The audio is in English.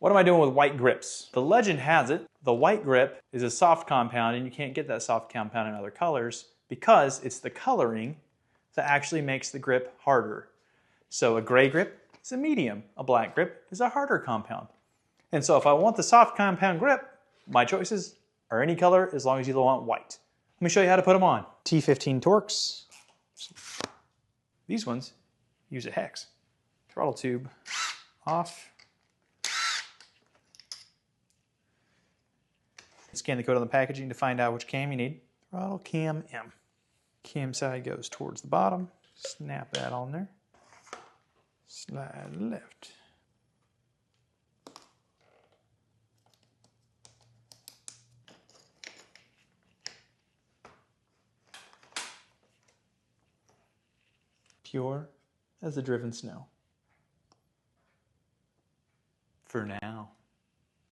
What am I doing with white grips? The legend has it, the white grip is a soft compound and you can't get that soft compound in other colors because it's the coloring that actually makes the grip harder. So a gray grip is a medium, a black grip is a harder compound. And so if I want the soft compound grip, my choices are any color as long as you don't want white. Let me show you how to put them on. T15 Torx. These ones use a hex. Throttle tube off. Scan the code on the packaging to find out which cam you need. Throttle cam M. Cam side goes towards the bottom. Snap that on there. Slide left. Pure as the driven snow. For now.